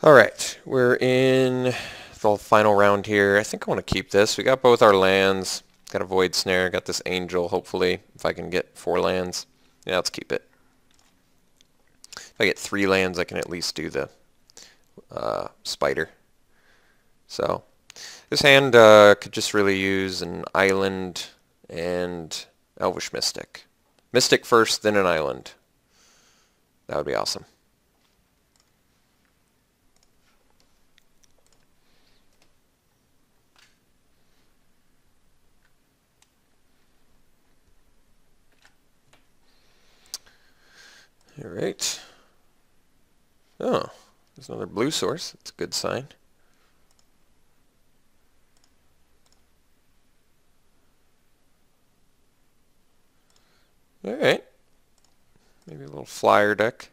Alright, we're in the final round here. I think I want to keep this. We got both our lands. Got a Void Snare. Got this Angel, hopefully, if I can get 4 lands. Yeah, let's keep it. If I get 3 lands, I can at least do the Spider. So, this hand could just really use an Island and Elvish Mystic. Mystic first, then an Island. That would be awesome. Alright. Oh, there's another blue source. That's a good sign. Alright. Maybe a little flyer deck.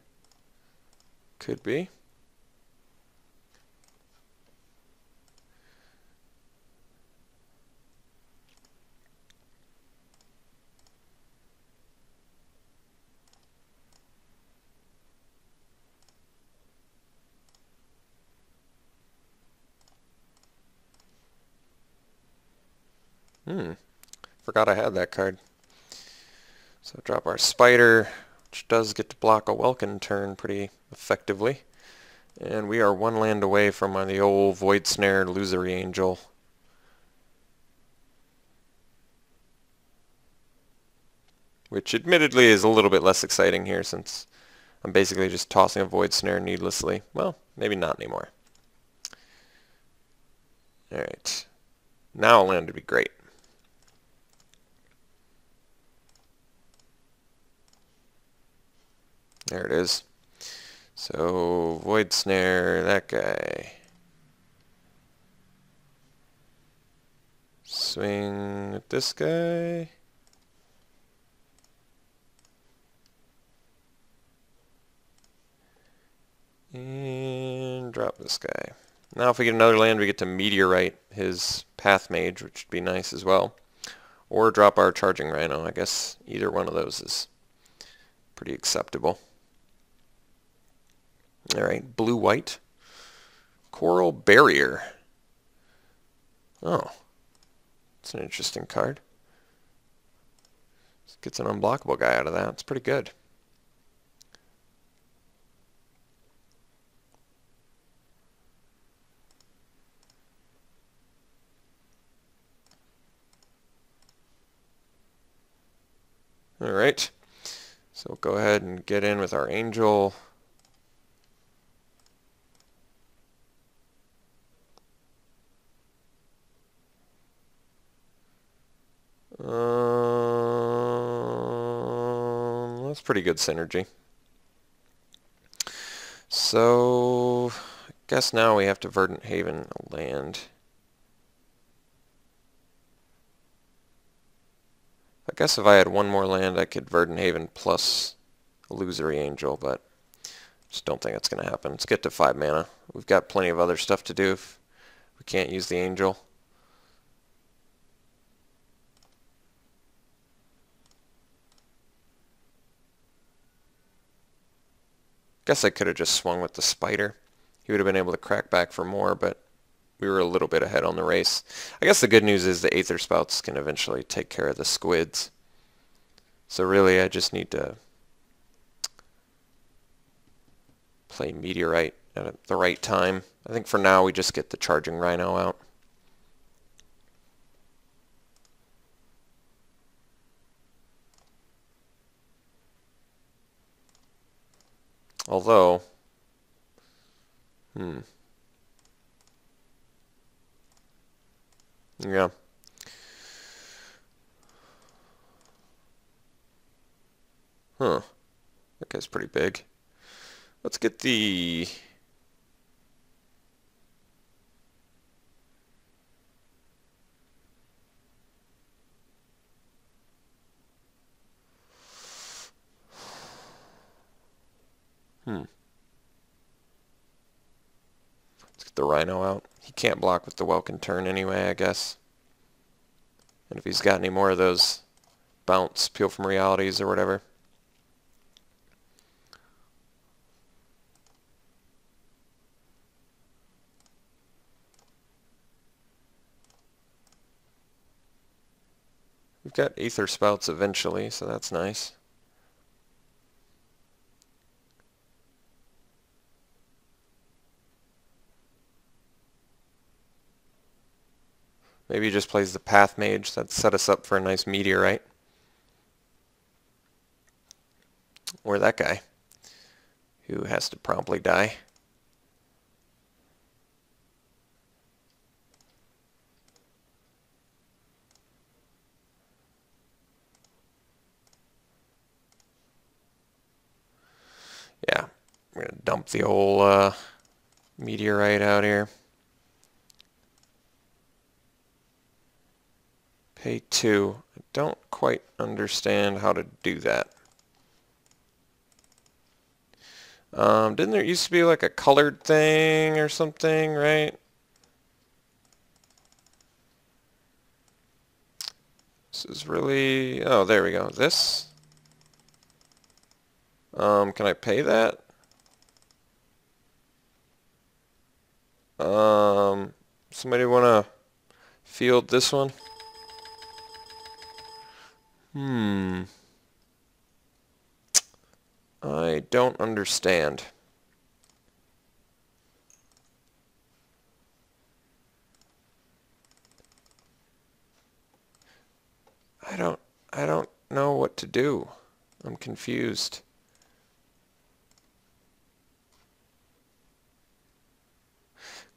Could be. Forgot I had that card. So drop our Spider, which does get to block a Welkin turn pretty effectively. And we are 1 land away from the old Void Snare Illusory Angel. Which admittedly is a little bit less exciting here since I'm basically just tossing a Void Snare needlessly. Well, maybe not anymore. Alright. Now a land would be great. There it is. So, Void Snare, that guy. Swing at this guy. And drop this guy. Now if we get another land, we get to Meteorite his Path Mage, which would be nice as well. Or drop our Charging Rhino. I guess either one of those is pretty acceptable. Alright, blue-white. Coral Barrier. Oh, that's an interesting card. Gets an unblockable guy out of that. It's pretty good. Alright, so we'll go ahead and get in with our Angel. That's pretty good synergy. So, I guess now we have to Verdant Haven a land. I guess if I had 1 more land, I could Verdant Haven plus Illusory Angel, but just don't think that's going to happen. Let's get to 5 mana. We've got plenty of other stuff to do if we can't use the Angel. Guess I could have just swung with the Spider. He would have been able to crack back for more, but we were a little bit ahead on the race. I guess the good news is the Aether Spouts can eventually take care of the squids. So really I just need to play Meteorite at the right time. I think for now we just get the Charging Rhino out. Although, yeah. Huh. That guy's pretty big. Let's get the... Let's get the Rhino out. He can't block with the Welkin turn anyway, I guess. And if he's got any more of those bounce, peel from realities or whatever. We've got Aether Spouts eventually, so that's nice. Maybe he just plays the Path Mage. That set us up for a nice Meteorite. Or that guy, who has to promptly die. Yeah, we're going to dump the old Meteorite out here. Pay 2. I don't quite understand how to do that. Didn't there used to be like a colored thing or something, right? This is really... Oh, there we go. This? Can I pay that? Somebody want to field this one? I don't understand. I don't know what to do. I'm confused.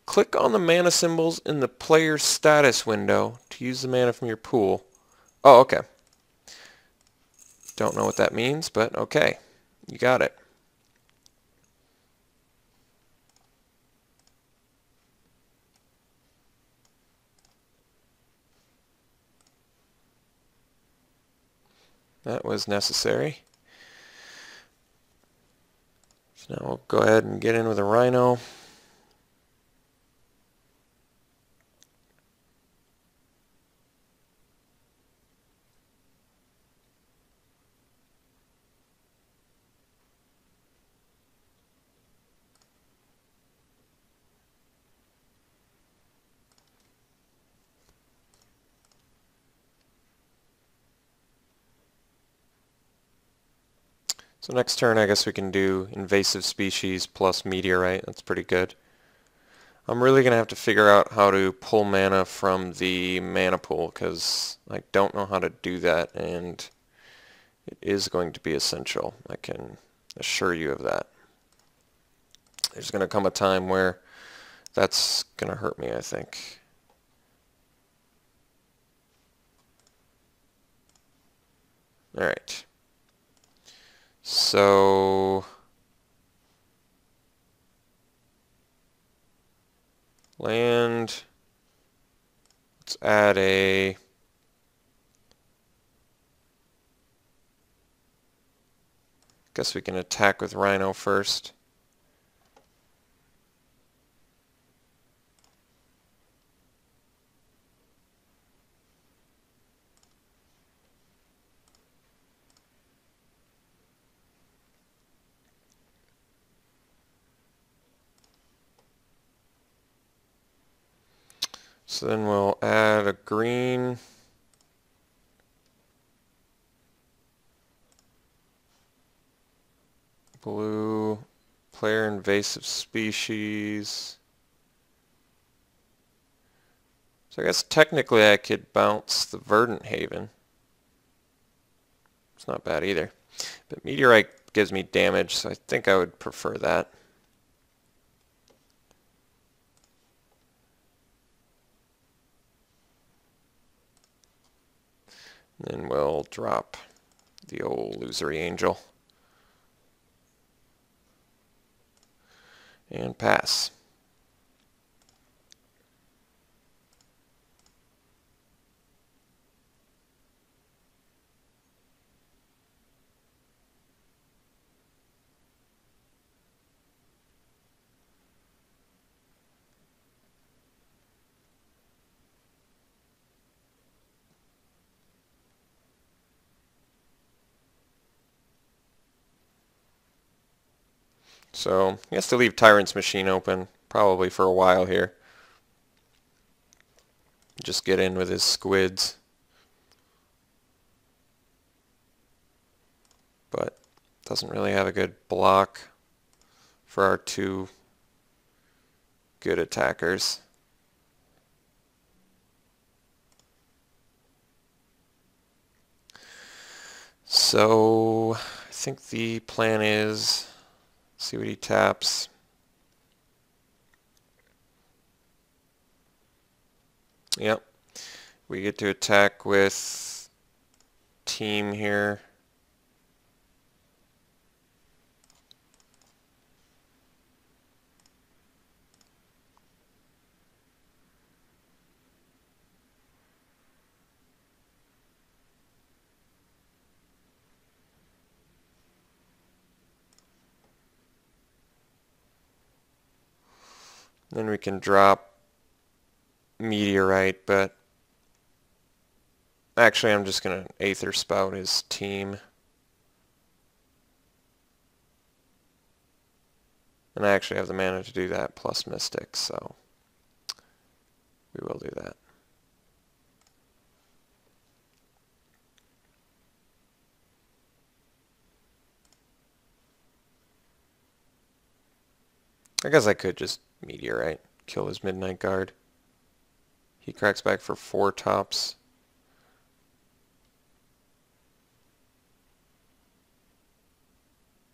Click on the mana symbols in the player's status window to use the mana from your pool. Oh, okay. Don't know what that means, but okay. You got it. That was necessary. So now we'll go ahead and get in with a Rhino. So next turn I guess we can do invasive species plus meteorite. That's pretty good. I'm really going to have to figure out how to pull mana from the mana pool because I don't know how to do that, and it is going to be essential. I can assure you of that. There's going to come a time where that's going to hurt me, I think. Alright. So land, let's add a guess we can attack with Rhino first. So then we'll add a green. Blue, player invasive species. So I guess technically I could bounce the Verdant Haven. It's not bad either. But Meteorite gives me damage, so I think I would prefer that. Then we'll drop the old Illusory Angel. And pass. So he has to leave Tyrant's Machine open, probably for a while here. Just get in with his squids. but doesn't really have a good block for our two good attackers. So I think the plan is see what he taps. Yep. We get to attack with team here. Then we can drop meteorite, but actually I'm just going to Aether Spout his team. And I actually have the mana to do that plus Mystic, so we will do that. I guess I could just meteorite, kill his Midnight Guard. He cracks back for 4 tops.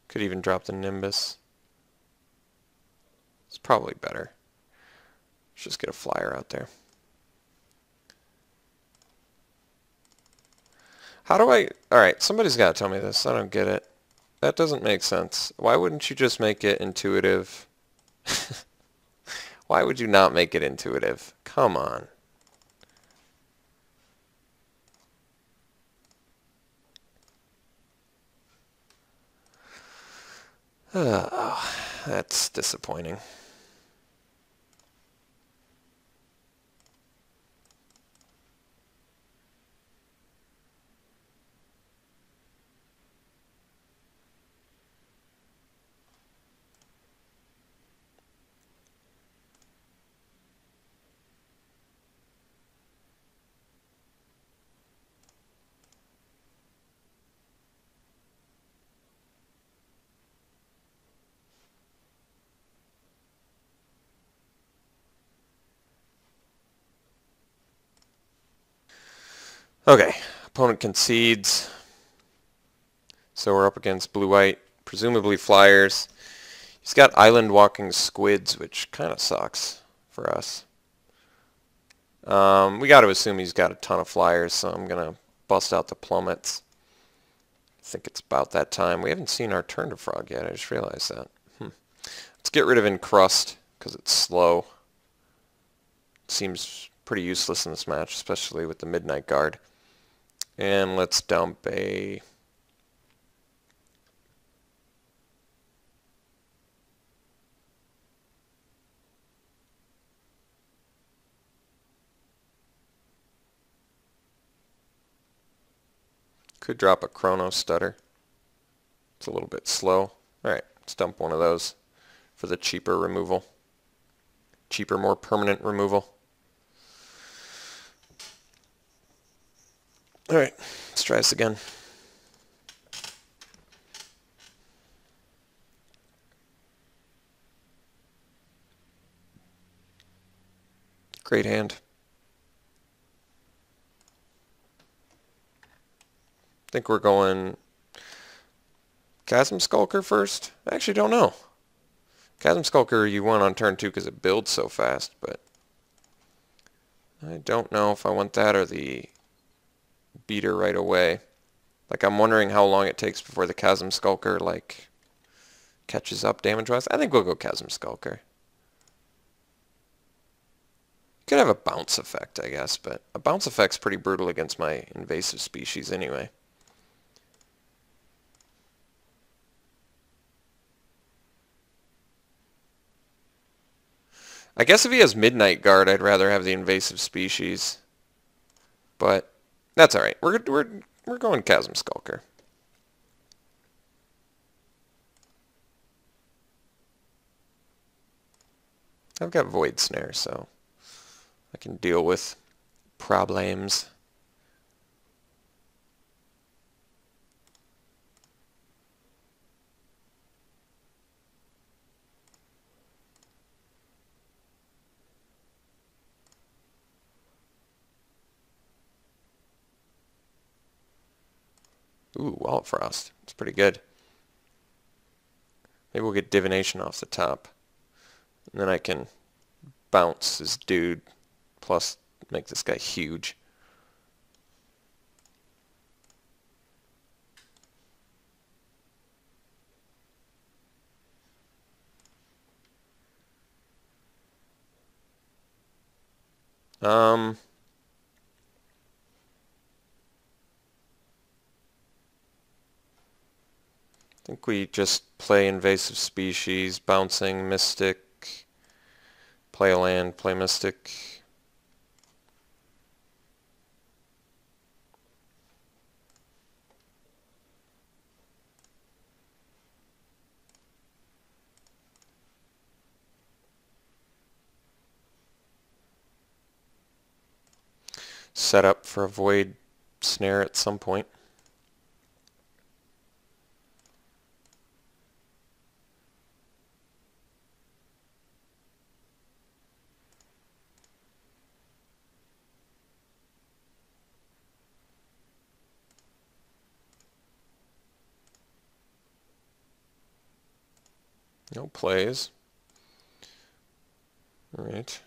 Could even drop the Nimbus. It's probably better. Let's just get a flyer out there. How do I... Alright, somebody's got to tell me this. I don't get it. That doesn't make sense. Why wouldn't you just make it intuitive? Why would you not make it intuitive? Come on. Oh, that's disappointing. Okay, opponent concedes. So we're up against blue-white, presumably flyers. He's got island walking squids, which kind of sucks for us. We got to assume he's got a ton of flyers, so I'm going to bust out the plummets. I think it's about that time. We haven't seen our turn to frog yet. I just realized that. Let's get rid of Encrust, because it's slow. It seems pretty useless in this match, especially with the Midnight Guard. And let's dump a... Could drop a Chrono Stutter. It's a little bit slow. Alright, let's dump one of those for the cheaper removal. Cheaper, more permanent removal. Alright, let's try this again. Great hand. I think we're going Chasm Skulker first. I actually don't know. Chasm Skulker you want on turn 2 because it builds so fast, but I don't know if I want that or the beater right away. Like, I'm wondering how long it takes before the Chasm Skulker, like, catches up damage-wise. I think we'll go Chasm Skulker. Could have a bounce effect, I guess, but a bounce effect's pretty brutal against my invasive species anyway. I guess if he has Midnight Guard, I'd rather have the invasive species. But that's alright. We're going Chasm Skulker. I've got Void Snare, so I can deal with problems. Ooh, Wall of Frost. It's pretty good. Maybe we'll get Divination off the top. And then I can bounce this dude, plus make this guy huge. I think we just play invasive species, bouncing, mystic, play a land, play mystic. Set up for a void snare at some point. No plays. Alright.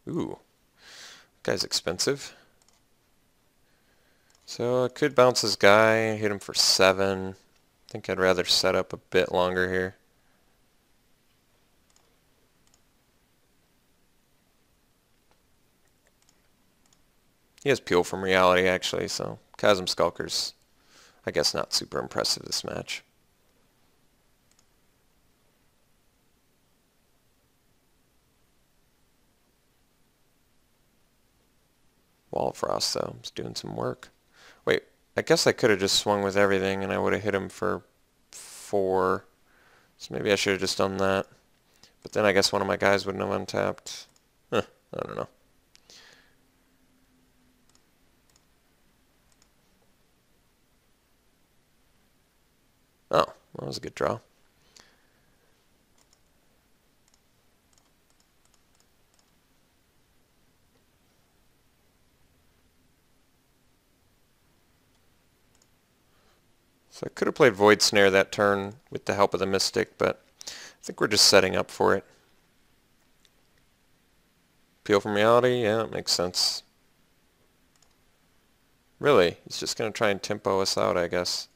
Ooh. Guy's expensive. So I could bounce this guy, hit him for 7. I think I'd rather set up a bit longer here. He has Peel from Reality actually, so Chasm Skulker's, I guess, not super impressive this match. Wall of Frost though, is doing some work. Wait, I guess I could have just swung with everything and I would have hit him for 4. So maybe I should have just done that. But then I guess one of my guys wouldn't have untapped. I don't know. Oh, that was a good draw. So I could have played Void Snare that turn with the help of the Mystic, but I think we're just setting up for it. Peel from Reality? Yeah, that makes sense. Really? He's just going to try and tempo us out, I guess.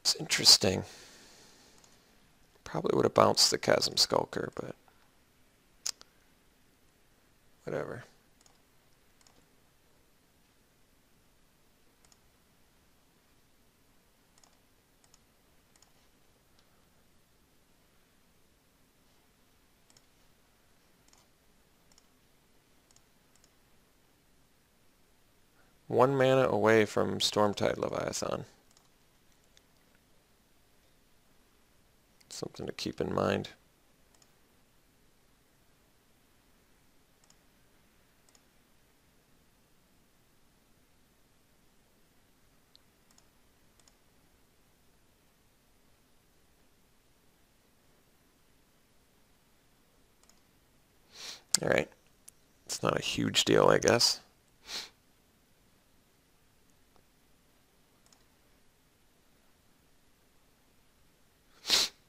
It's interesting. Probably would have bounced the Chasm Skulker, but whatever. One mana away from Stormtide Leviathan. Something to keep in mind. Alright. It's not a huge deal, I guess.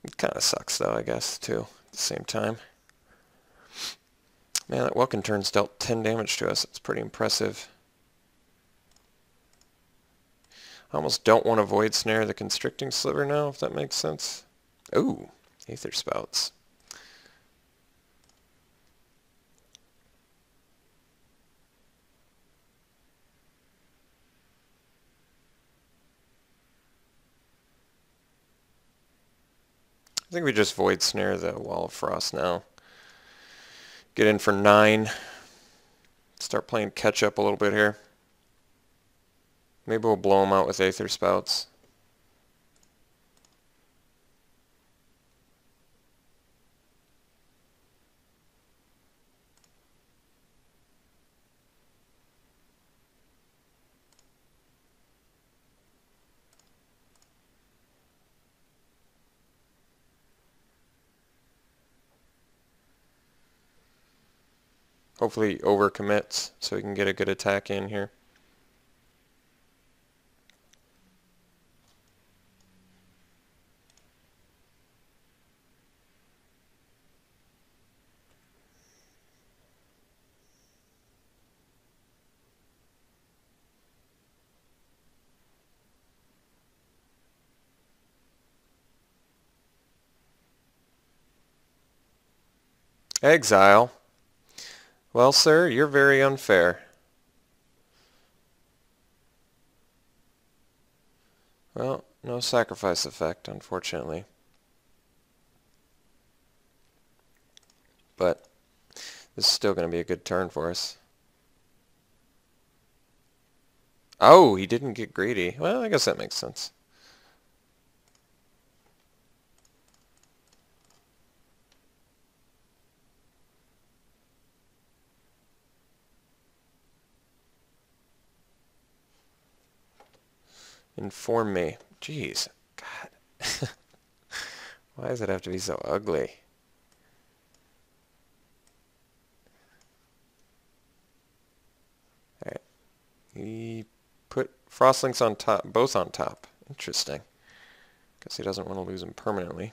It kind of sucks, though, I guess, too, at the same time. Man, that Welkin turn's dealt 10 damage to us. It's pretty impressive. I almost don't want to Void Snare the Constricting Sliver now, if that makes sense. Ooh, Aether Spouts. I think we just Void Snare the Wall of Frost now. Get in for 9. Start playing catch up a little bit here. Maybe we'll blow them out with Aether Spouts. Hopefully overcommits so we can get a good attack in here. Exile. Well, sir, you're very unfair. Well, no sacrifice effect, unfortunately. But this is still going to be a good turn for us. Oh, he didn't get greedy. Well, I guess that makes sense. Inform me. Jeez. God. Why does it have to be so ugly? Alright. He put Frostlinks on top, both on top. Interesting. Guess he doesn't want to lose them permanently.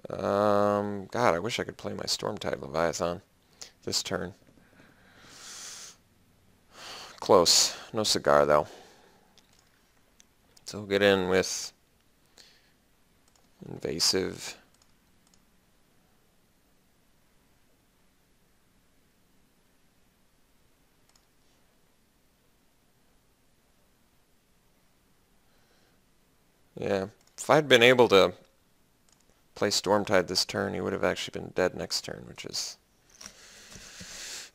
God, I wish I could play my Stormtide Leviathan this turn. Close. No cigar, though. So we'll get in with invasive. Yeah, if I'd been able to play Stormtide this turn, he would have actually been dead next turn, which is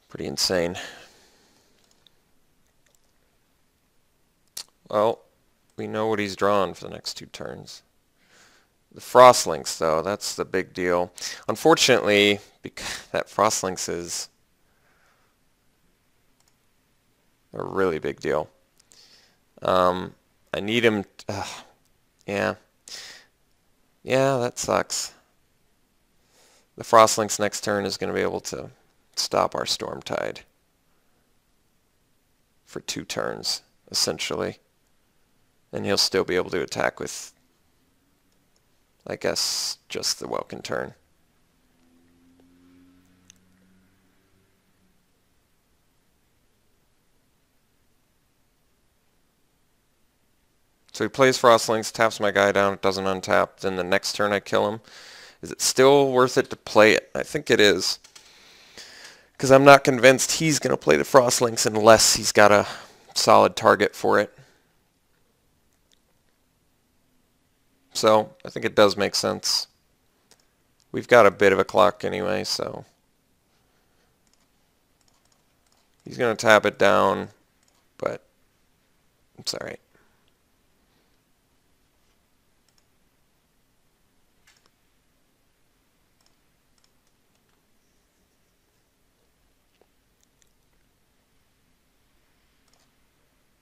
pretty insane. Well, we know what he's drawn for the next 2 turns. The Frostlinks, though, that's the big deal. Unfortunately, because that Frostlinks is a really big deal. I need him... yeah. Yeah, that sucks. The Frostlinks next turn is going to be able to stop our Stormtide for 2 turns, essentially. And he'll still be able to attack with, I guess, just the Welkin turn. So he plays Frostlinks, taps my guy down, it doesn't untap, then the next turn I kill him. Is it still worth it to play it? I think it is. Because I'm not convinced he's going to play the Frostlinks unless he's got a solid target for it. So I think it does make sense. We've got a bit of a clock anyway, so he's going to tap it down, but it's alright.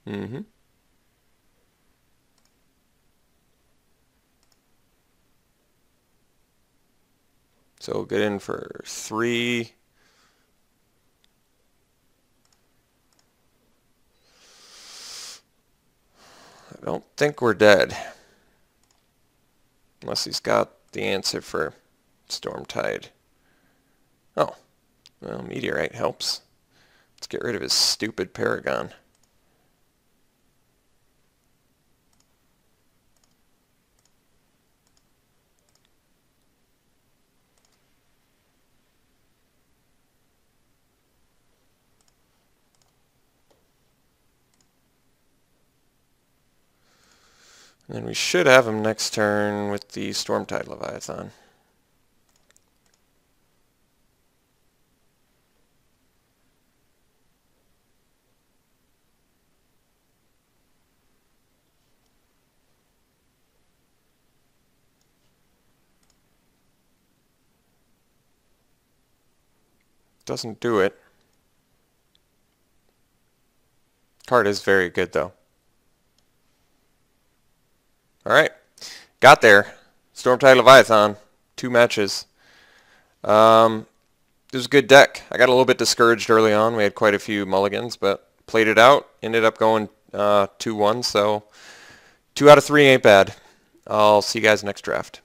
Mm-hmm. So we'll get in for 3. I don't think we're dead. Unless he's got the answer for Stormtide. Oh, well, Meteorite helps. Let's get rid of his stupid Paragon. And then we should have him next turn with the Stormtide Leviathan. Doesn't do it. Card is very good though. Alright, got there. Stormtide Leviathan, 2 matches. It was a good deck. I got a little bit discouraged early on. We had quite a few mulligans, but played it out. Ended up going 2-1, so 2 out of 3 ain't bad. I'll see you guys next draft.